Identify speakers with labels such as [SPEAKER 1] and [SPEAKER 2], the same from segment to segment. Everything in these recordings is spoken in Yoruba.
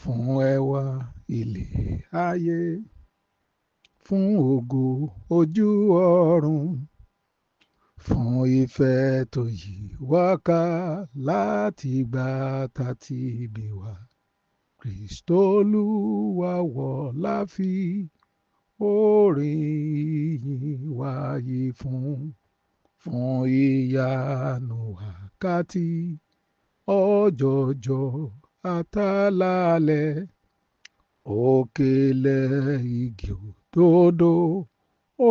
[SPEAKER 1] fún ẹwà ilé ayé, fún ògo ojú ọ̀run, fún ìfẹ́ tó yí wá ká láti ìgbà tá ti bí wa. Kristi Olúwa wọ̀ la fi orin ìyìn wáyé fún ìyanu wákàtí ọjọjọ àtàlálẹ̀, òkèlè igi òdodo,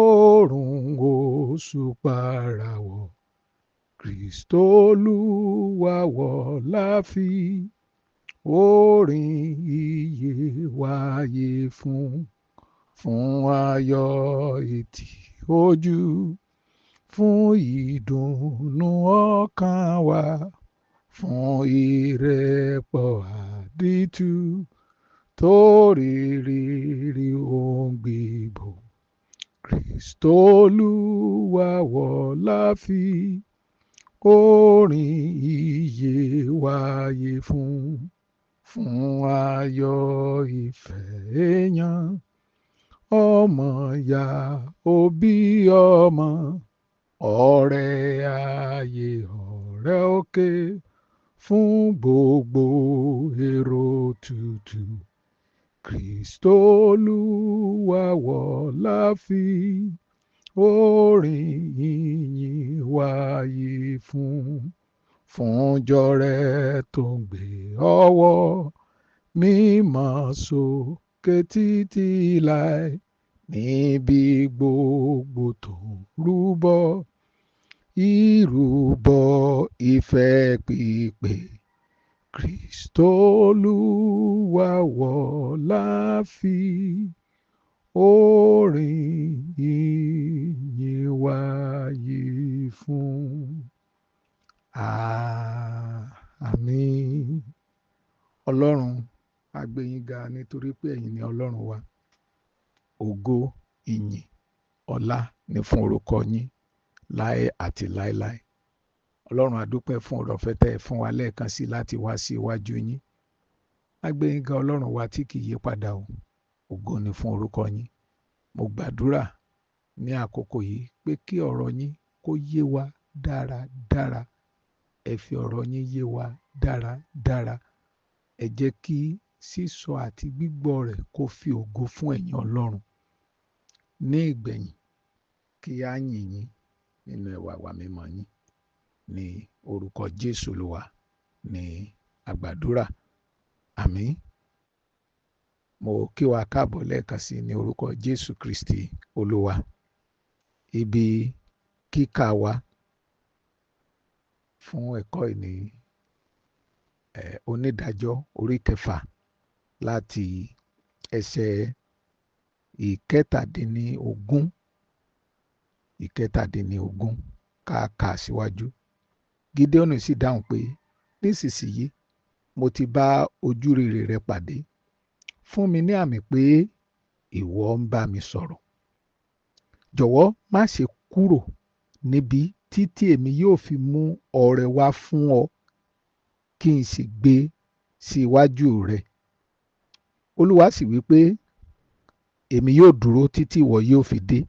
[SPEAKER 1] oòrùn òṣùpá ràwọ̀. Kristi Olúwa wọ̀ la fi orin ìyìn wáyé fún ayọ̀ etí ojú, fún ìdùnnú ọkàn wa, fún ìrẹ́pọ̀ àdìtú torí rírí ohun gbígbó. Kristi Olúwa wọ̀ la fi orin ìyìn wáyé fún ayọ̀ ìfẹ́ èèyàn, ọmọ ìyá òbí ọmọ, ọ̀rẹ́ ayé ọ̀rẹ́ òkè, fún gbogbo èrò tútù. Kristi Olúwa wọ̀ la fi orin ìyìn wáyé fún jọrẹ tó ń gbé ọwọ́ mímọ́ sókè títí láé, níbi gbogbo tó ń rúbọ ìrúbọ ìfẹ́ pípé. Kristi Olúwa wọ̀ la fi orin ìyìn wáyé fún. Àmín. Ọlọ́run a gbé yín ga nítorí pé ẹ̀yin ni Ọlọ́run wa. Ògo, ìyìn, ọlá ni fún orúkọ yín láé àti láéláé. Ọlọ́run a dúpẹ́ fún oore ọ̀fẹ́ tẹ́ ẹ fún wa lẹ́ẹ̀kan sí láti wá sí iwájú yín. A gbé yín ga Ọlọ́run wa tí kì í yí padà o. Ògo ni fún orúkọ yín. Mo gbàdúrà ní àkókò yìí pé kí ọ̀rọ̀ yín kó yé wa dáradára. Ẹ fi ọ̀rọ̀ yín yé wa dáradára. Ẹ jẹ́ kí sísọ àti gbígbọ́ rẹ̀ kó fi ògo fún ẹ̀yin Ọlọ́run. Ní ìgbẹ̀yìn, kí á yìn yín nínú ẹwà ìwà mímọ́ yín. Ní orúkọ Jésù Olúwa ní àgbàdúrà. Àmín. Mo kí wa káàbọ̀ lẹ́ẹ̀kan sí ní orúkọ Jésù Kristi Olúwa. Ibi kíkà wa fún ẹ̀kọ́ ìní onídàájọ́ orí 6 láti ẹsẹ̀ ìkẹtàdínlógún ká síwájú. Gídéónì sì dáhùn pé, nísinsìnyí mo ti bá ojúrere rẹ pàdé. Fún mi ní àmì pé ìwọ ń bá mi sọ̀rọ̀. Jọ̀wọ́ má ṣe kúrò níbí títí èmi yóò fi mú ọrẹ wá fún ọ, kí n sì gbé sí iwájú rẹ. Olúwa sì wí pé, èmi yóò dúró títí ìwọ yóò fi dé.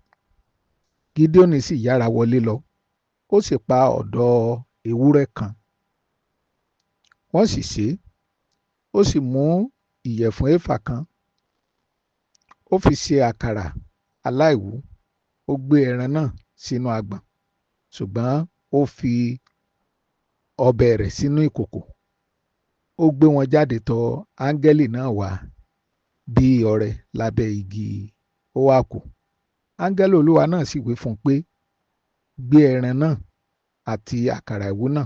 [SPEAKER 1] Gídéónì sì yára wọlé lọ, ó sì pa ọ̀dọ́ ewúrẹ́ kan. Wọ́n sì sè é, ó sì mú ìyẹ̀fun éfà kan, ó fi ṣe àkàrà aláìwú, ó gbé ẹran náà sínú agbọ̀n, ṣùgbọ́n ó fi ọbẹ̀ rẹ̀ sínú ìkòkò. Ó gbé wọn jáde tọ̀ áńgẹ́lì náà wá bí ọrẹ lábẹ́ igi óákù. Áńgẹ́lì Olúwa náà sì wí fún un pé, gbé ẹran náà àti àkàrà ìwú náà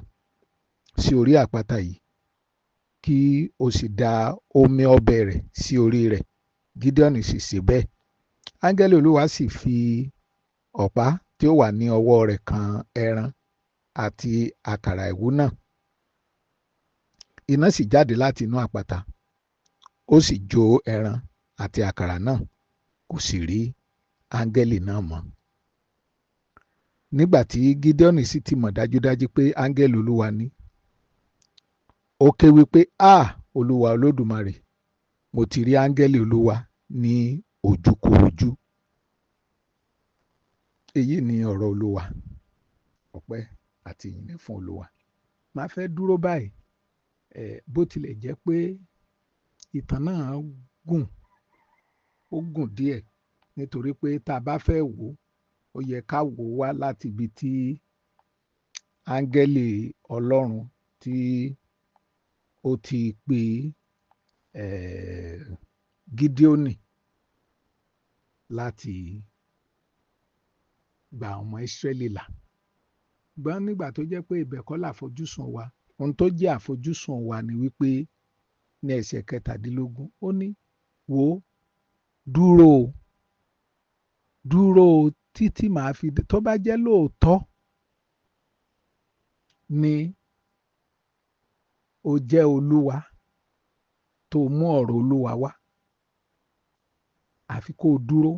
[SPEAKER 1] sí orí àpáta yìí, kí o sì da omi ọbẹ̀ rẹ̀ sí orí rẹ̀. Gídéónì sì ṣe bẹ́ẹ̀. Áńgẹ́lì Olúwa sì fi ọ̀pá tí ó wà ní ọwọ́ rẹ̀ kan ẹran àti àkàrà ìwú náà. Iná sì jáde láti inú àpáta, ó sì jó ẹran àti àkàrà náà, kò sì rí áńgẹ́lì náà mọ́. Nígbà tí Gídéónì sì ti mọ̀ dájúdájú pé áńgẹ́lì Olúwa ni, ó ké wípé, Olúwa Olódùmarè, mo ti rí áńgẹ́lì olúwa ní ojúkorojú. Èyí ni ọ̀rọ̀ olúwa. Ọpẹ́ àti ìyìn ni fún olúwa. Màá fẹ́ dúró báyìí, bó tilẹ̀ jẹ́ pé ìtàn náà gùn, ó gùn díẹ̀, nítorí pé tá a bá fẹ́ wò ó yẹ ká wò ó wá láti ibi tí áńgẹ́lì ọlọ́run tí ó ti pe Gídíónì láti gba ọmọ Ísírẹ́lì là. Gbọ́n nígbà tó jẹ́ pé ibẹ̀ kọ́ làfojúsùn wa, ohun tó jẹ́ àfojúsùn wa ni wípé ní ẹsẹ̀ 17 ó ní, wò ó, dúró títí màá fi dé. Tó bá jẹ́ lóòótọ́ ni ó jẹ́ olúwa tó mú ọ̀rọ̀ olúwa wá, àfi kó o dúró.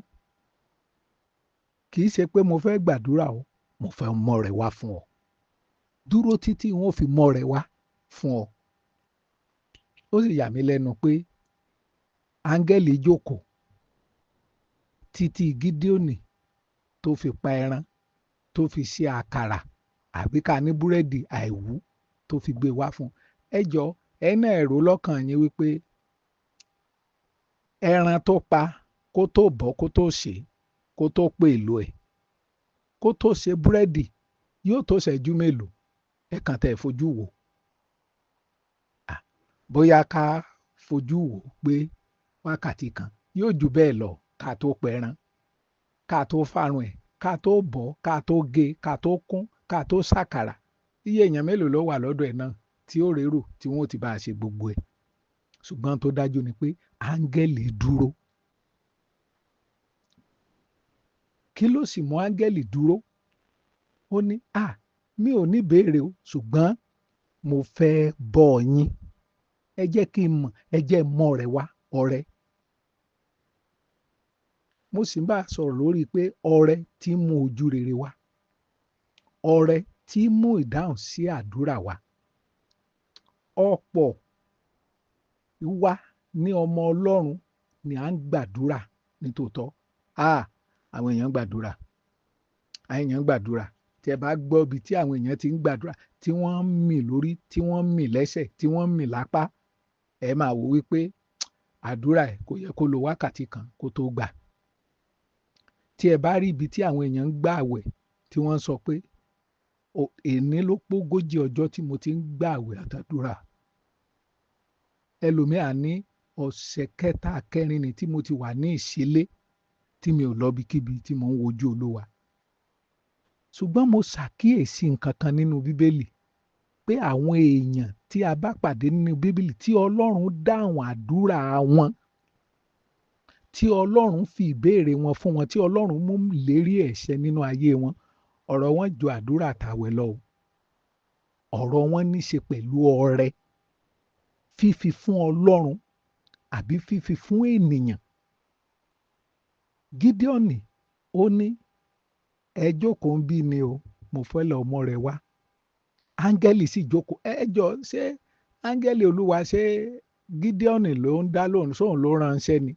[SPEAKER 1] Kì í ṣe pé mo fẹ́ gbàdúrà o, mo fẹ́ mọ rẹ̀ wá fún ọ. Dúró títí wọn ò fi mọ rẹ̀ wá fún ọ. Ó sì yà mí lẹ́nu pé áńgẹ́lì jókòó títí Gídíónì tó fi pa ẹran, tó fi ṣe àkàrà àbí ká ní búrẹ́dì àìwú tó fi gbé wá fún. Ẹ jọ̀ọ́, ẹ náà rò lọ́kàn yín wípé ẹran tó pa kó tó bọ́, kó tó sè, kó tó pè èlò ẹ̀, kó tó ṣe búrẹ́dì, yóò tó ṣẹ́jú mélòó? Ẹ kàn tẹ̀ fojú wò. Bóyá ká fojú wò pé wákàtí kan, yóò jù bẹ́ẹ̀ lọ ká tó pẹran, ká tó fárun ẹ̀, ká tó bọ́, ká tó gé, ká tó kún, ká tó ṣàkàrà. Iye èèyàn mélòó ló wà lọ́dọ̀ ẹ̀ náà tí ó rérò tí wọ́n ti bá a ṣe gbogbo ẹ̀? Ṣùgbọ́n tó dájú ni pé áńgẹ́lì dúró. Kí ló sì mú áńgẹ́lì dúró? Ó ní, mi ò ní béèrè o, ṣùgbọ́n mo fẹ́ bọ́ yín. Ẹ jẹ́ kí n mọ̀, ẹ jẹ́ mọ rẹ̀ wá, ọrẹ. Mo sì ń bá a sọ̀rọ̀ lórí pé ọrẹ tí mú ojú rere wá, ọrẹ tí mú ìdáhùn sí àdúrà wá. Ọ̀pọ̀ wá ní ọmọ Ọlọ́run ni à ń gbàdúrà nítòótọ́. Àwọn èèyàn gbàdúrà, àwọn èèyàn gbàdúrà. Tí ẹ bá gbọ́ ibi tí àwọn èèyàn ti ń gbàdúrà, tí wọ́n ń mì lórí, tí wọ́n ń mì lẹ́sẹ̀, tí wọ́n ń mì lápá, ẹ máa wò wípé àdúrà ẹ̀ kò yẹ kó lo wákàtí kan kó tó gbà. Tí ẹ bá rí ibi tí àwọn èèyàn ń gbààwẹ̀, tí wọ́n sọ pé èní ló pógójì ọjọ́ tí mo ti ń gbààwẹ̀ àtàdúrà. Ẹlòmíà ní ọ̀sẹ̀ kẹta kẹrin ni tí mo ti wà ní ìṣílé, tí mi ò lọ ibikíbi, tí mo ń wojú Olúwa. Ṣùgbọ́n mo ṣàkíyèsí nǹkan kan nínú Bíbélì, pé àwọn èèyàn tí a bá pàdé nínú Bíbélì tí Ọlọ́run dáhùn àdúrà wọn, tí Ọlọ́run fi ìbéèrè wọn fún wọn, tí Ọlọ́run mú ìlérí ẹ̀ṣẹ̀ nínú ayé wọn, ọ̀rọ̀ wọn ju àdúrà àtàwẹ̀ lọ. Ọ̀rọ̀ wọn ní ṣe pẹ̀lú ọrẹ, fífi fún Ọlọ́run àbí fífi fún ènìyàn. Gídíónì ó ní, ẹ jókòó ń bí ni o, mo fẹ́ lọ mọ rẹ̀ wá. Áńgẹ́lì sì jókòó. Ẹ jọ̀ọ́, ṣé áńgẹ́lì Olúwa, ṣé Gídíónì ló ń dá lóhùn, sóhun ló ránṣẹ́ ni?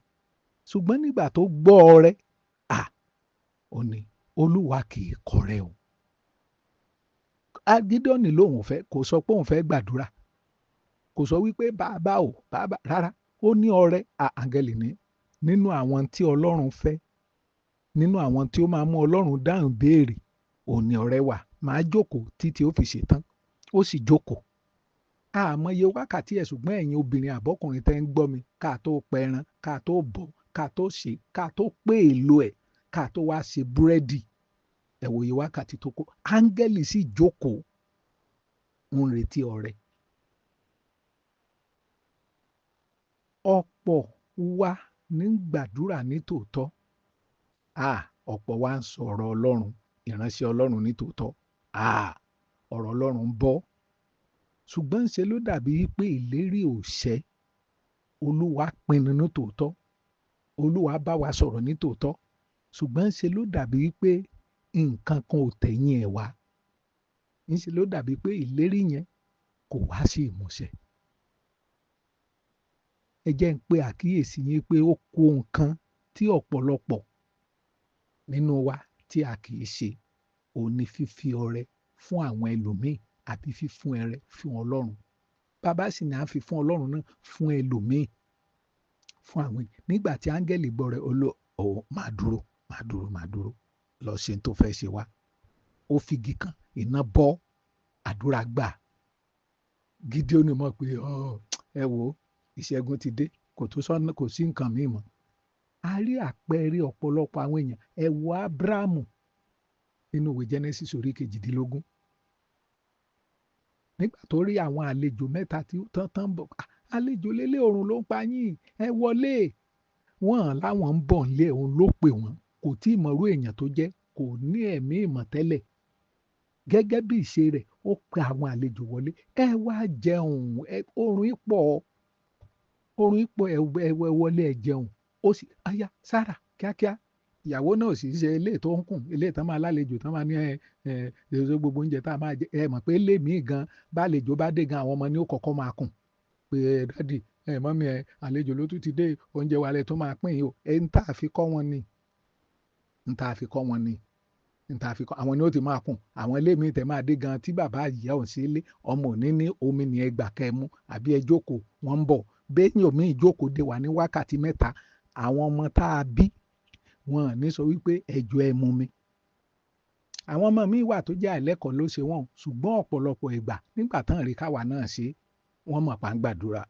[SPEAKER 1] Ṣùgbọ́n nígbà tó gbọ́ ọrẹ, ó ní Olúwa kì í kọrẹ o. Gídíónì lóhùn fẹ́, kò sọ pé òun fẹ́ gbàdúrà, kò sọ wípé bàbá o, bàbá, rárá. Ó ní ọrẹ. Áńgẹ́lì ní, nínú àwọn tí Ọlọ́run fẹ́, nínú àwọn tí ó máa mú Ọlọ́run dáhùn béèrè, òun ni ọrẹ wà. Màá jókòó títí ó fi ṣetán. Ó sì jókòó. Àmọye wákàtí ẹ̀, ṣùgbọ́n ẹ̀yin obìnrin àbọ́kùnrin tẹ́ ń gbọ́ mi, ká tó pẹran, ká tó bọ̀, ká tó ṣe, ká tó pé èlò ẹ̀, ká tó wá ṣe búrẹ́dì, ẹ wòye wákàtí tó kó. Áńgẹ́lì sì jókòó, ń retí ọrẹ. Ọ̀pọ̀ wa ní gbàdúrà ní tòótọ́. Ọ̀pọ̀ wa ń sọ̀rọ̀ Ọlọ́run, ìránṣẹ́ Ọlọ́run ní tòótọ́. Ọ̀rọ̀ Ọlọ́run ń bọ́. Ṣùgbọ́n ṣe ló dàbí pé ìlérí ò ṣẹ. Olúwa pinnu ní tòótọ́. Olúwa bá wa sọ̀rọ̀ ní tòótọ́. Ṣùgbọ́n ṣe ló dàbí pé nǹkan kan ò tẹ̀yìn ẹ̀ wá. Ṣe ló dàbí pé ìlérí yẹn kò wá sí ìmúṣẹ. ẹ jẹ́ ń pe àkíyèsí yín pé ó kù nǹkan tí ọ̀pọ̀lọpọ̀ nínú wa tí a kì í ṣe, òun ni fífi ọrẹ fún àwọn ẹlòmíì àbí fífún ẹrẹ fún Ọlọ́run. Bàbá sì ní à ń fi fún Ọlọ́run náà fún ẹlòmíì, fún àwọn nígbà tí áńgẹ́lì gbọ́ rẹ̀ máa dúró lọ ṣe tó fẹ́ ṣe wá. Ó figi kan, iná bọ́, àdúrà gbà. Gídéónì mọ̀ pé ẹ wò ó, ìṣẹ́gun ti dé, kò sí nǹkan míì mọ́. A rí àpẹẹrẹ ọ̀pọ̀lọpọ̀ àwọn èèyàn. Ẹ wo Ábúráhámù nínú ìwé Genesis orí 18. Nígbà tó rí àwọn àlejò mẹ́ta tí tán bọ̀, àlejò lélẹ̀, oòrùn ló ń pa yín, ẹ wọlé. Wọ́n láwọn ń bọ̀ nílé, òun ló pè wọ́n. Kò tí ì mọrú èèyàn tó jẹ́, kò ní ẹ̀mí ìmọ̀ tẹ́lẹ̀. Gẹ́gẹ́ bí ìṣe rẹ̀, ó pe àwọn àlejò wọlé. Ẹ wá jẹun, oòrùn ipò, ẹ wọlé ẹ jẹun. Ó sì aya Sárà kíákíá. Ìyàwó náà sì ṣe eléyìí tó ń kùn, eléyìí tán máa lálejò tán máa ní gbogbo oúnjẹ tá a máa jẹ. Ẹ mọ̀ pé lémi gan bá àlejò bá dé gan, àwọn ọmọ ni ó kọ́kọ́ máa kùn pé dádì mọ́mí àlejò ló tún ti dé, oúnjẹ wa lẹ tó máa pín yìí o. ń tà fi kọ́ wọn ni àwọn ni ó ti máa kùn. Àwọn ilé mi tẹ̀ máa dé gan tí bàbá ìyá ò sí ilé, ọmọ ò ní omi ni ẹ gbà kẹ́ mú àbí ẹ jókòó, wọ́n ń bọ̀. Béèyàn omi ìjókòó dé wà ní wákàtí 3, àwọn ọmọ tá a bí wọn ní sọ wípé ẹjọ́ ẹ mú mi. Àwọn ọmọ mi wà tó jẹ́ àìlẹ́kọ̀ọ́ ló ṣe wọ́n, ṣùgbọ́n ọ̀pọ̀lọpọ̀ ìgbà nígbà tán rí káwa náà ṣe, wọ́n mọ̀ pa ń gbàdúrà.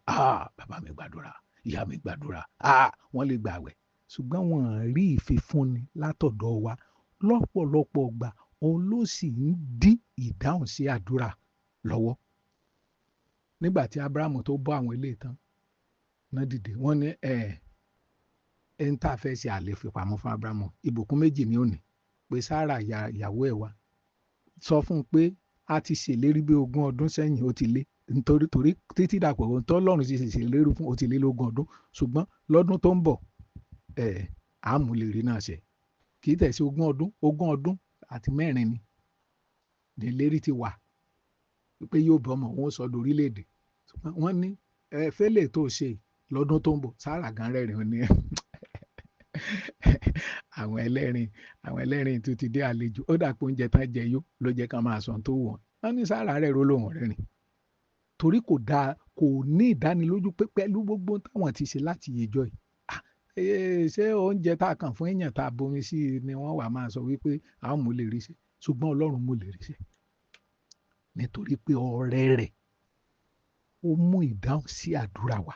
[SPEAKER 1] Bàbá mi gbàdúrà, ìyá mi gbàdúrà, wọ́n lè gbààwẹ̀, ṣùgbọ́n wọn rí ìfifúnni látọ̀dọ̀ wa. Lọ́pọ̀lọpọ̀ ìgbà òun ló sì ń dí ìdáhùn sí àdúrà lọ́wọ́. Nígbà tí Ábúráhámù tó bọ́ àwọn ilé tán náà dìde, wọ́n ní ń tà fẹ́ ṣe àlè fipamọ́ fún Ábúráhámù. Ìbùkún méjì ni ó ní, pé Sárà ìyàwó ẹ̀ wá sọ fún un pé a ti ṣèlérí bí 20 ọdún sẹ́yìn ó ti lé, nítorí títí dàpọ̀ ohun tó Ọlọ́run ti ṣèlérí fún ó ti lé 20 ọdún, ṣùgbọ́n lọ́dún tó ń bọ̀ àmúlérí náà ṣe. Kì í tẹ̀sí 20 ọdún àti 4 ni ìlérí ti wà pé yóò bọ́ ọmọ wọn sọ lórílẹ̀‐èdè. Wọ́n ní fẹ́lẹ̀ tó ṣe lọ́dún tó ń bọ̀. Sárà gan rẹ́rìn ní àwọn ẹlẹ́rìn tó ti dé àlejò. Ó dà pé oúnjẹ tán jẹ yó ló jẹ́ ká máa sọ tó wọ̀n. Wọ́n ní Sárà rẹ̀ ró lóhùn rẹ́rìn torí kò ní ìdánilójú pé pẹ̀lú gbogbo táwọn ti ṣe láti yẹjọ́ yìí, ṣé oúnjẹ tá a kàn fún èèyàn tá a bomi sí ni wọ́n wà máa sọ wípé àwọn mú lè rí ṣe. Ṣùgbọ́n Ọlọ́run mú lè rí ṣe nítorí pé ọrẹ rẹ̀ ó mú ìdáhùn sí àdúrà wa.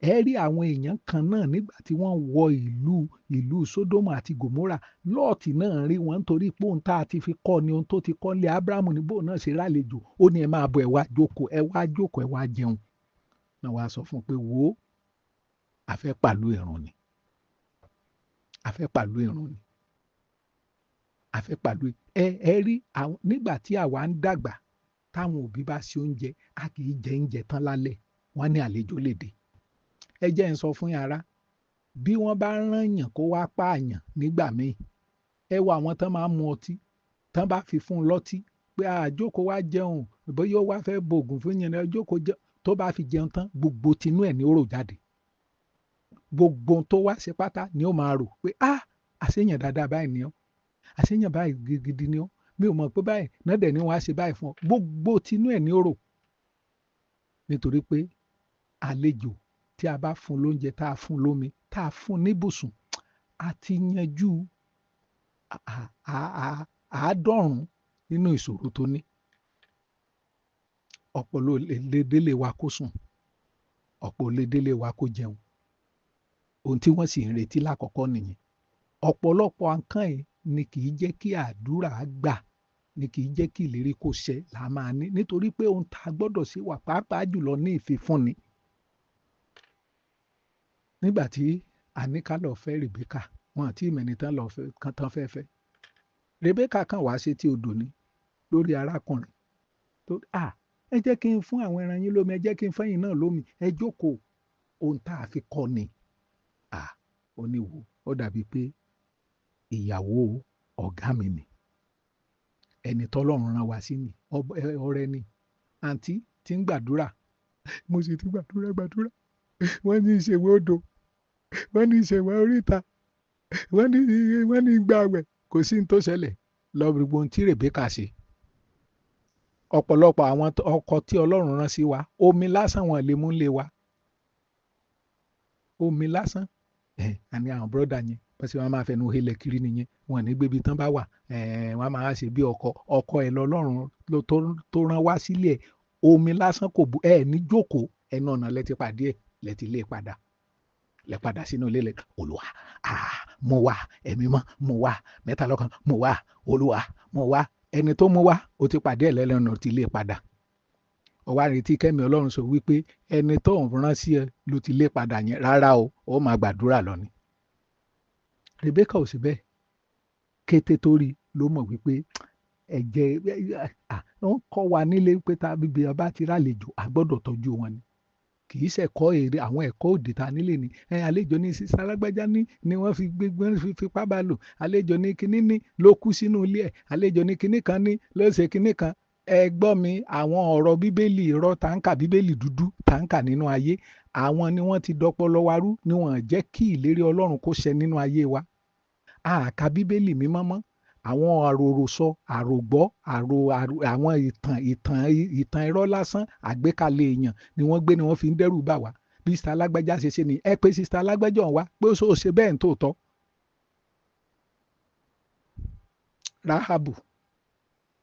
[SPEAKER 1] Ẹ rí àwọn èèyàn kan náà nígbà tí wọ́n wọ ìlú Sódómù àti Gòmórà, Lọ́ọ̀tì náà rí wọn nítorí pé ohun tá a ti fi kọ́ ni ohun tó ti kọ́ lé Ábúráhámù ní bóun náà ṣe rálejò. Ó ní ẹ máa bọ̀, ẹ wá jókòó, ẹ wá jẹun. Náà wàá sọ fún un pé wò ó, a fẹ́ pàlú ìrun ni. Ẹ rí àwọn nígbà tí àwa ń dàgbà, táwọn òbí bá ṣe oúnjẹ, a kì í jẹ oúnjẹ tán lálẹ́, wọ́n ní àlejò lè dé. Ẹ jẹ́ ń sọ fún yàrá, bí wọ́n bá rán yàn kó wá pààyàn nígbà míì, ẹ wo àwọn tán máa ń mu ọtí, tán bá fi fún un lọ́tí pé àjókòó wá jẹun, bóyá ó wá fẹ́ bògùn fún yẹn, àjókòó jẹun, tó bá fi jẹun tán gbogbo tinú ẹ̀ ní ó rò jáde. Gbogbo tó wá ṣe pátá ni ó máa rò pé àṣeyàn dáadáa báyìí ni ọ́, àṣeyàn báyìí gidi ni ọ́, mi ò mọ̀ pé báyìí náà dẹ̀ ni wọ́n á ṣe báyìí fún ọ. Gbogbo tinú ẹ̀ ní ó rò, nítorí pé àlejò tí a bá fún lóúnjẹ, tá a fún lómi, tá a fún níbùsùn, a ti yanjú 90 nínú ìṣòro tó ní. Ọ̀pọ̀ ló lè délé wa kó sùn, ọ̀pọ̀ lè délé wa kó jẹun. Ohun tí wọ́n sì ń retí lákọ̀ọ́kọ́ nìyẹn. Ọ̀pọ̀lọpọ̀ nǹkan yìí ni kì í jẹ́ kí àdúrà gbà, ni kì í jẹ́ kí ìlérí kó ṣẹ là máa ní, nítorí pé ohun tá a gbọ́dọ̀ ṣe wà, pàápàá jùlọ ní ìfifúnni. Nígbà tí a ní ká lọ fẹ́ Rèbékà, wọn àti ìmẹ̀ni tán lọ fẹ́ kan tán fẹ́. Rèbékà kan wá sí tí odò ní lórí arákùnrin tó ẹ jẹ́ kí n fún àwọn ẹran yín lómi, ẹ jẹ́ kí n fẹ́yìn náà lómi, ẹ jókòó. Ohun tá a fi kọ́ ni. Ó ní wò, ó dàbí pé ìyàwó ọ̀gá mi ni, ẹni tọ́lọ́run rán wa sí ni, ọ̀rẹ́ ni, àǹtí tí ń gbàdúrà, mo sì ti gbàdúrà wọ́n ní ìṣèwé odò, wọ́n ní ìṣèwé oríta, wọ́n ní gbààwẹ̀, kò sí ní tó ṣẹlẹ̀ lọ gbogbo ohun tí Rèbékà ṣe. Ọ̀pọ̀lọpọ̀ àwọn ọkọ tí Ọlọ́run rán sí wa, omi lásán wọn lè mú lé wa, omi lásán. Àní àwọn bọ́dà yẹn bọ́n sì máa fẹnu helẹ̀ kiri nìyẹn, wọn ò ní gbébi tán bá wà, wọ́n á máa ṣe bí ọkọ ẹ̀ lọ́lọ́run tó rán wá sílé ẹ̀. Omi lásán kò bu ẹ̀ ní jókòó, ẹnu ọ̀nà lẹ ti pàdé ẹ̀, lẹ ti lé padà, lẹ padà sínú ilé lẹ Olúwa mo wá, ẹ̀mí mọ́ mo wá, mẹ́ta lọ́kan mo wá, Olúwa mo wá. Ẹni tó mú wá o ti pàdé ẹ̀ lẹ́lẹ́nu ti lé padà. Ó wá retí kẹ́mi Ọlọ́run sọ wípé ẹni tó ń rán sí ẹ ló ti lé padà yẹn, rárá o, ó máa gbàdúrà lọ ni. Rèbékà ò sí bẹ́ẹ̀, kété tó rí ló mọ̀ wípé ẹ̀jẹ̀ wọ́n kọ́ wa nílé pé tá bíbi ọba ti rálejò a gbọ́dọ̀ tọ́jú wọn ni, kì í ṣẹ̀kọ́ èrè àwọn ẹ̀kọ́ òdì ta nílé ni. Àlejò ní sísá alágbájá ni wọ́n fi fipá bá lò, àlejò ní kinní ní ló kú sínú ilé ẹ̀, àlejò ní kinní kan ní ló ṣe kinní kan. Ẹ gbọ́ mi, àwọn ọ̀rọ̀ bíbélì irọ́ táǹkà bíbélì dúdú táǹkà nínú ayé, àwọn ni wọ́n ti dọpọlọ wa rú, ni wọ́n jẹ́ kí ìlérí Ọlọ́run kó ṣẹ nínú ayé wa. Àka bíbélì mímọ́ mọ́, àwọn àròsọ àrògbọ́ àwọn ìtàn irọ́ lásán àgbékalẹ̀ èèyàn ni wọ́n gbé, ni wọ́n fi ń dẹ́rù bà wá. Bí sista alágbájá ṣe ṣe ni ẹ pé sista alágbájá ọ̀hún wá pé ó ṣe bẹ́ẹ̀ ń tòótọ́. Ráhábù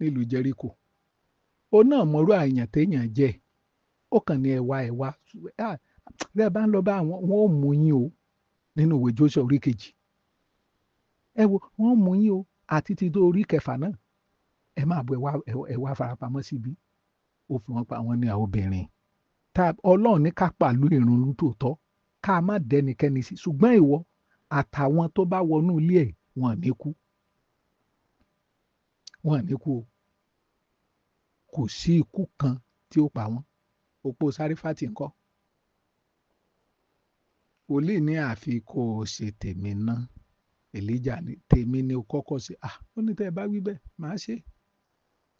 [SPEAKER 1] nílùú Jẹ́ríkò, ó náà mọ̀rú àyàn téèyàn jẹ́, ó kàn ní ẹ̀wà rẹ̀ bá ń lọ bá wọn ò mú yín o, nínú ìwé Jóṣúà orí 2. Ẹ wo wọ́n mú yín o, àti ti tó orí 6 náà, ẹ máa bọ̀ ẹ̀wà farapamọ́ síbí. Ó fi wọn pa àwọn ní àwọn obìnrin. Ọlọ́run ní ká pàlú ìrun tòótọ́, ká má dẹnikẹ́ni sí, ṣùgbọ́n ìwọ àtàwọn tó bá wọnú ilé ẹ̀ wọn ní kú, wọn ní kú o. Kò sí ikú kan tí ó pa wọ́n. Opó Sárífátì ńkọ́? Wòlíì ní àfi kó o ṣe tèmi náà. Èlíjà ní tèmi ni o kọ́kọ́ ṣe. Ó ní tẹ́ ẹ bá wí bẹ́ẹ̀ màá ṣe.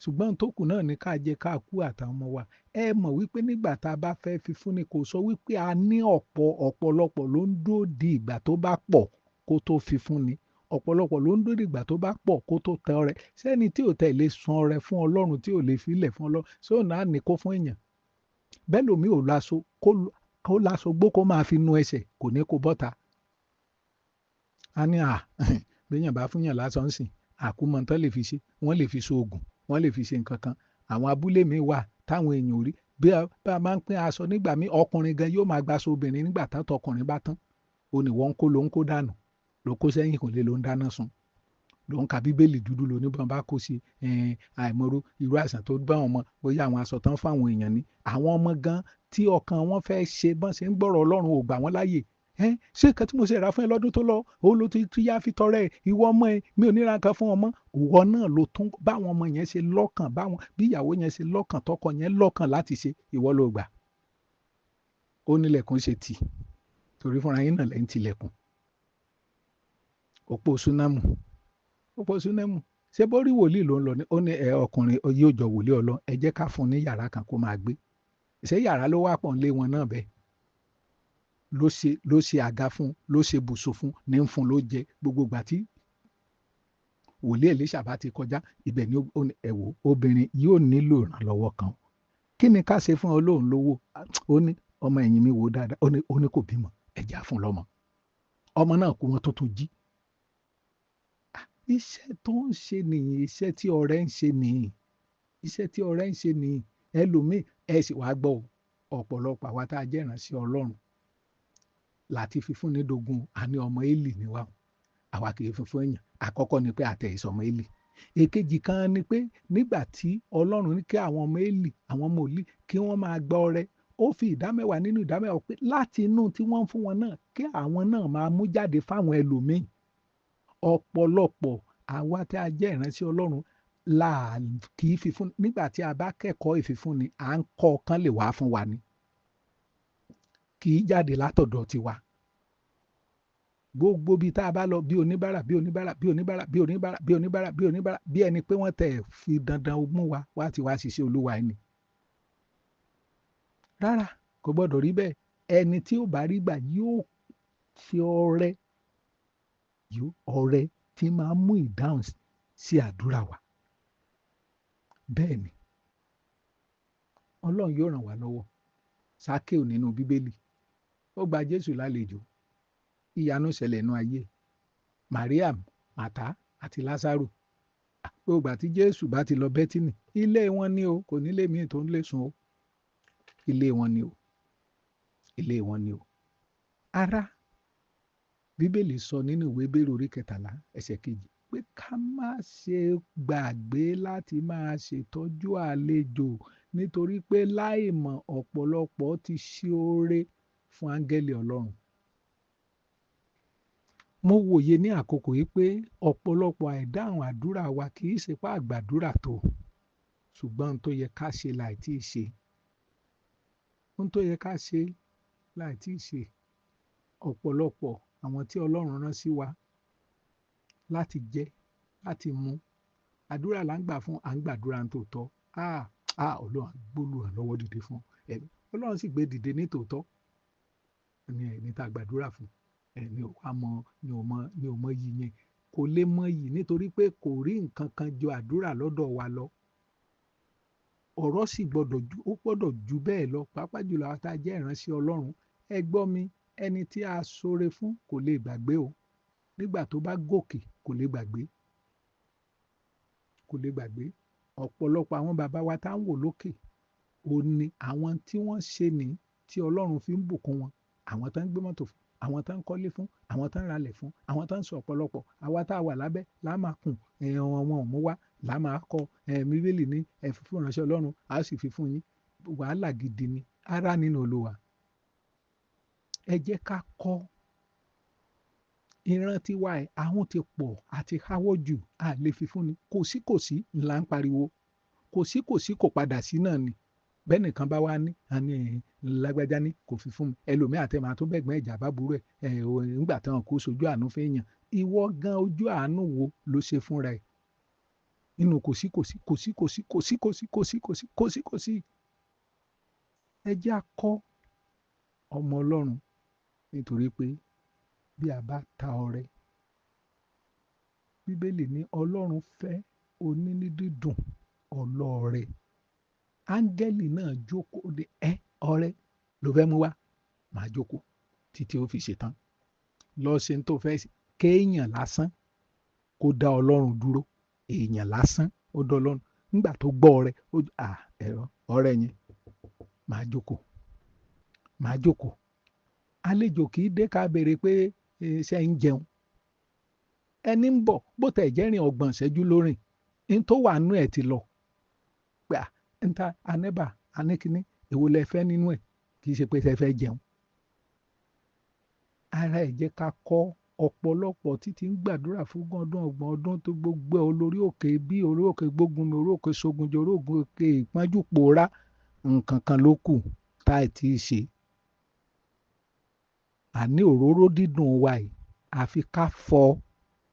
[SPEAKER 1] Ṣùgbọ́n tó kù náà ní ká jẹ ká kú àtàwọn ọmọ wa. Ẹ mọ̀ wípé nígbà tá a bá fẹ́ fi fúnni, kò sọ wípé a ní ọ̀pọ̀lọpọ̀ ló ń dúró di ìgbà tó bá pọ̀ kó tó fi fúnni. Ọ̀pọ̀lọpọ̀ ló ń dúró di ìgbà tó bá pọ̀ kó tó tẹ ọrẹ. Sẹ́ni tí ò tẹ̀ lè san ọrẹ fún Ọlọ́run, tí ò lè filẹ̀ fún Ọlọ́run, ṣé òun náà ní kó fún èèyàn? Bẹ́ẹ̀ lómi ò láṣọ kó láṣọ gbó kó máa fi nu ẹsẹ̀, kò ní kó bọ́ta. A ní béèyàn bá fúnyàn lásán ń sìn, àkúmọ̀ tán lè fi ṣe, wọ́n lè fi so oògùn, wọ́n lè fi ṣe nǹkan kan. Àwọn abúlé mi wà táwọn èèyàn ò rí, bí a máa ń pín aṣọ nígbà míì, ọkùnrin gan yóò máa gbaṣọ obìnrin nígbà tán ọkùnrin bá tán. Ó ní wọ́n ló ń kó dànù, ló kó sẹ́yìn kò lè ló ń dáná sun, ló ń ka bíbélì dúdú ló ní bọ́n bá kó sí àìmọ̀rú irú àìsàn tó bá wọn mọ, bóyá àwọn aṣọ tán fáwọn èèyàn ni. Àwọn ọmọ gan tí ọkàn wọn fẹ́ ṣe bọ́n ṣe ń gbọ́rọ̀ Ọlọ́run ò gbà wọ́n láàyè. Ṣé nǹkan tí mo ṣe rà fún ẹ lọ́dún tó lọ, ó ló ti yá fi tọrẹ ìwọ ọmọ ẹ, mi ò ní ra nǹkan fún ọmọ. Ìwọ náà ló tún báwọn ọmọ yẹn ṣe lọ́kàn, bí ìyàwó yẹn ṣe lọ́kàn, tọkọ yẹn lọ́kàn láti ṣe, ìwọ ló gbà. Ó nílẹ̀kùn ṣe tì, torí fúnra yín náà lẹ́ ń tilẹ̀kùn. Òpó Súnámù ṣé bórí wòlíì ló ń lọ ní, ó ní ọkùnrin yóò jọ wòlíì Ọlọ́run, ẹ jẹ́ ká fún un ní yàrá kan kó máa gbé. Ṣé yàrá ló wà pọ̀ nílé wọn náà bẹ́ẹ̀? Ló ṣe àga fún, ló ṣe bùsùn fún, ní ń fún ló jẹ. Gbogbo ìgbà tí wòlíì Èlíṣà bá ti kọjá ibẹ̀ ni ẹ̀wò obìnrin yóò nílò ìrànlọ́wọ́ kan. Kí ni ká ṣe fún Ọlọ́run lówó? Ó ní ọmọ ẹ̀yìn mi wò dáadáa, ó ní kò bímọ, ẹ̀já fún lọ́mọ. Ọmọ náà kú, wọn tó tún jí. Iṣẹ́ tó ń ṣe nìyí, iṣẹ́ tí ọ̀rẹ́ ń ṣe nìyí, iṣẹ́ tí ọ̀rẹ́ ń ṣe nìyí. Ẹlòmíì ẹ sì wá gbọ́ ọ̀pọ̀lọpọ̀ àwa tá a jẹ́ ìránṣẹ́ Ọlọ́run láti fi fúnni dogun, àní ọmọ Élì ni wá, àwa kì í fi fún èèyàn. Àkọ́kọ́ ni pé àtẹ̀ ìsọmọ Élì. Èkejì kan ni pé nígbà tí Ọlọ́run ní kí àwọn ọmọ Élì, àwọn ọmọ Òlí kí wọ́n máa gba ọrẹ, ó fi ìdámẹ́wàá nínú ìdámẹ́wàá pé láti inú tí wọ́n ń fún wọn náà kí àwọn náà máa mú jáde fáwọn ẹlòmíì. Ọ̀pọ̀lọpọ̀ àwa tí a jẹ́ ìránṣẹ́ Ọlọ́run kì í fi fún, nígbà tí a bá kẹ́kọ̀ọ́ ìfifúnni, à ń kọ́ kán lè wá fún wa ni, kì í jáde látọ̀dọ̀ tiwa. Gbogbo bí tá a bá lọ bí oníbàárà bí ẹni pé wọ́n tẹ̀ fi dandan mú wa wá ti wá ṣiṣẹ́ Olúwa ẹni. Rárá, kò gbọ́dọ̀ rí bẹ́ẹ̀. ẹni tí ó bá rí gbà yóò ṣe ọrẹ tí máa mú ìdáhùn sí àdúrà wa. Bẹ́ẹ̀ ni Ọlọ́run yóò ràn wá lọ́wọ́. Sákéù nínú Bíbélì, ó gba Jésù lálejò, ìyanu ṣẹlẹ̀ nínú ayé. Mariam, Màtá àti Lásárù, gbogbo ìgbà tí Jésù bá ti lọ Bẹ́tínì, ilé wọn ni o, kò nílé míì tó ń lè sùn o. Ilé wọn ni o. Ilé wọn ni o. Ará, Bíbélì sọ nínú ìwé Hébérù orí 13 ẹsẹ̀ 2 pé ká má ṣe gbàgbé láti máa ṣètọ́jú àlejò, nítorí pé láìmọ̀ ọ̀pọ̀lọpọ̀ ti ṣe oore fún áńgẹ́lì Ọlọ́run. Mo wòye ní àkókò yìí pé ọ̀pọ̀lọpọ̀ àìdáhùn àdúrà wa kì í ṣe pé àgbàdúrà tó, ṣùgbọ́n ohun tó yẹ ká ṣe láì tí ì ṣe. Ohun tó yẹ ká ṣe láì tí ì ṣe. Ọ̀pọ̀lọpọ̀ àwọn tí Ọlọ́run rán sí wa láti jẹ, láti mu, àdúrà là ń gbà fún, à ń gbàdúrà ní tòótọ́. Ọlọ́run gbólùrànlọ́wọ́ dìde fún ẹ̀mí. Ọlọ́run sì gbé dìde ní tòótọ́. Ẹni tá a gbàdúrà fún, ni ò mọ yìí yẹn. Kò lè mọ yìí nítorí pé kò rí nǹkan kan jọ àdúrà lọ́dọ̀ wa lọ. Ọ̀rọ̀ sì gbọ́dọ̀ ju bẹ́ẹ̀ lọ, pàápàá jùlọ àwọn tá a jẹ́ ìránṣẹ́ Ọlọ́run. Ẹ gbọ́ mi, ẹni tí a ṣoore fún kò lè gbàgbé o. Nígbà tó bá gòkè kò lè gbàgbé. Kò lè gbàgbé. Ọ̀pọ̀lọpọ̀ àwọn bàbá wa tá ń wò lókè, òun ni àwọn tí wọ́n ṣe ní tí Ọlọ́run fi ń bùkún wọn. Àwọn tó ń gbé mọ́tò fún, àwọn tó ń kọ́lé fún, àwọn tó ń ralẹ̀ fún, àwọn tó ń sọ ọ̀pọ̀lọpọ̀. Àwa tá a wà lábẹ́ là máa kùn, wọn ò mú wá, là máa kọ. Bíbélì ní ẹ fi fún ìránṣẹ́ Ọlọ́run, a sì fi fún yín. Wàhálà gidi ni. Ará nínú Olúwa, ẹ jẹ́ ká kọ́. Ìran tiwa ẹ̀, ahun ti pọ̀ àti háwọ́ jù, a lè fi fún ni. Kò sí là ń pariwo. Kò sí kò padà sí náà ni. Bẹ́ẹ̀ nìkan bá wá ní, lágbájá ní kò fi fún mi. Ẹlòmíì àti máa tó bẹ́gbọ́n ẹ̀jà bá burú ẹ̀, nígbà tí wọn kò sojú àánú fẹ́ yàn. Ìwọ gan ojú àánú wo ló ṣe fúnra ẹ̀? Nínú kò sí. Ẹ jẹ́ á kọ́ ọmọ Ọlọ́run, nítorí pé bí a bá ta ọrẹ, Bíbélì ní Ọlọ́run fẹ́ onínú dídùn ọlọ́rẹ. Áńgẹ́lì náà jókòó de ọrẹ ló fẹ́ mú wá, máa jókòó títí ó fi ṣetán. Lọ ṣe tó fẹ́ ṣe. Kéèyàn lásán kó dá Ọlọ́run dúró. Èèyàn lásán ó dá Ọlọ́run. Nígbà tó gbọ́ ọrẹ, ọrẹ yẹn máa jókòó. Àlejò kì í dé ká béèrè pé ṣé ń jẹun. Ẹni ń bọ̀ bó tẹ̀ jẹ́rìn 30 ìṣẹ́jú lórìn, ní tó wà nú ẹ̀ ti lọ. Pé níta anẹ́bà anẹ́kíní èwo lẹ fẹ́ nínú ẹ̀, kì í ṣe pé ṣe fẹ́ jẹun. Ara ẹ̀ jẹ́ ká kọ́. Ọ̀pọ̀lọpọ̀ títí ń gbàdúrà fún 30 ọdún tó gbogbo olórí òkè bí orí òkè gbógun mi, orí òkè ṣogun jẹ, orí òkè ìpọ́njú pòórá. Nǹkan kan ló kù tá ì tí ì ṣe. Àní òróró dídùn wa yìí, àfi ká fọ,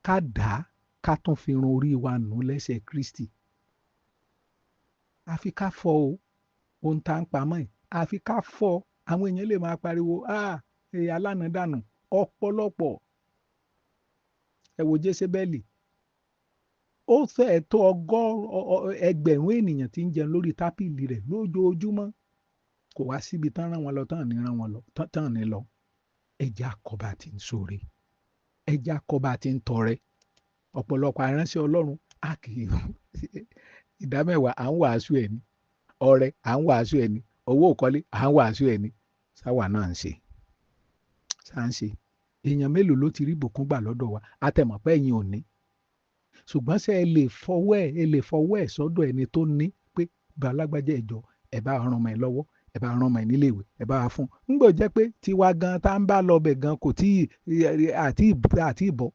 [SPEAKER 1] ká dà á, ká tún fi run orí wa nù lẹ́sẹ̀ Kristi. Àfi ká fọ o. Ohun tá ń pamọ́ yìí, àfi ká fọ. Àwọn èèyàn lè máa pariwo, alánàdànù. Ọ̀pọ̀lọpọ̀. Ẹ wo Jésébẹ́lì. Ó fẹ́ẹ̀ tó 1,000 ènìyàn tí ń jẹun lórí tábìlì rẹ̀ lójoojúmọ́. Kò wá síbi tán rán wọn lọ, tán ní lọ. Ẹ jẹ́ á kọ́ bá ti ń ṣoore. Ẹ jẹ́ á kọ́ bá ti ń tọrẹ. Ọ̀pọ̀lọpọ̀ aránṣẹ́ Ọlọ́run á kì í ìdámẹ́wàá à ń wàásù ẹ̀ ni. Ọrẹ à ń wàásù ẹ̀ ni. Owó ìkọ́lé à ń wàásù ẹ̀ ni. Sáwà náà ń ṣe. Èèyàn mélòó ló ti rí ìbùkún gbà lọ́dọ̀ wa? Àtẹ̀mọ̀ pé ẹ̀yin ò ní. Ṣùgbọ́n ṣé ẹ lè fọwọ́ ẹ̀ sọ́dọ̀ ẹni tó ní pé bàlágbájá ẹ̀jọ̀ ẹ̀ bá ràn ọmọ ẹ̀ lọ́wọ́, ẹ̀ bá ràn ọmọ ẹ̀ nílé ìwé, ẹ̀ bá wa fún. Ńgbò jẹ́ pé tiwa gan tá ń bá lọ bẹ̀ gan kò tí àti ìbọ̀.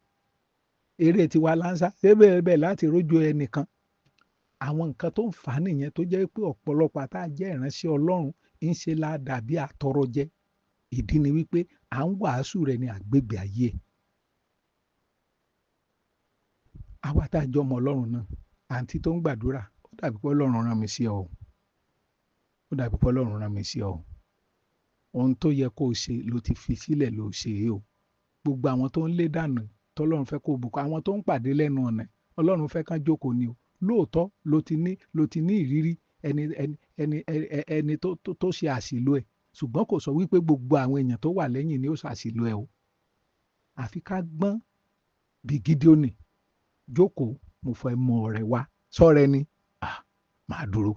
[SPEAKER 1] Eré tiwa láńsá bẹ́ẹ̀ láti rójú ẹnìkan. Àwọn nǹkan tó ń fà á nìyẹn tó jẹ́ pé ọ̀pọ̀lọpọ̀ tá jẹ́ ìránṣẹ́ Ọlọ́run ń ṣe la dàbí àtọrọjẹ. Ìdí ni wípé à ń wàásù rẹ̀ ní àgbègbè ayé. Àwa tá a jọ ọmọ Ọlọ́run náà, àǹtí tó ń gbàdúrà, ó dàbí pé Ọlọ́run rán mi sí ọ. ohun tó yẹ kó o ṣe ló ti fi sílẹ̀ ló ṣe é o. Gbogbo àwọn tó ń lé dànù tọ́lọ́run fẹ́ kó bùkún, àwọn tó ń pàdé lẹ́nu ọ̀nà Ọlọ́run fẹ́ kán jókòó ni o. Lóòótọ́ ló ti ní ìrírí ẹni tó ṣe àṣìlò ẹ̀, ṣùgbọ́n kò sọ wípé gbogbo àwọn èèyàn tó wà lẹ́yìn ni ó ṣàṣìlò ẹ̀ o. Àfi ká gbọ́n bí Gídíónì, jókòó, mo fẹ́ mọ ọ̀rẹ́ wá, sọ́rẹ́ ni, màá dúró.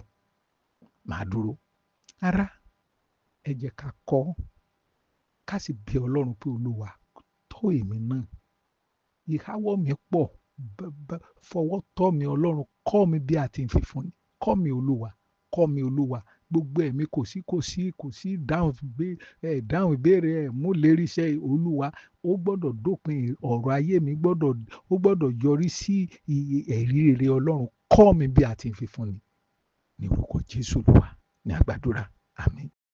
[SPEAKER 1] Ará, ẹ jẹ́ ká kọ́, ká sì bí Ọlọ́run pé Olúwa tọ́ èmi náà. Ìháwọ́ mi pọ̀, fọwọ́ tọ́ mi Ọlọ́run, kọ́ mi bí a ti ń fi fúnni. Kọ́ mi Olúwa, gbogbo ẹ̀mí kò sí dáhùn ìbéèrè ẹ̀ mú lérí iṣẹ́ Olúwa. Ó gbọ́dọ̀ dópin ọ̀rọ̀ ayé mi, ó gbọ́dọ̀ yọrí sí ẹ̀rí rere Ọlọ́run. Kọ́ mi bí a ti ń fi fúnni. Ní orúkọ Jésù Olúwa ní a gbàdúrà. Àmín.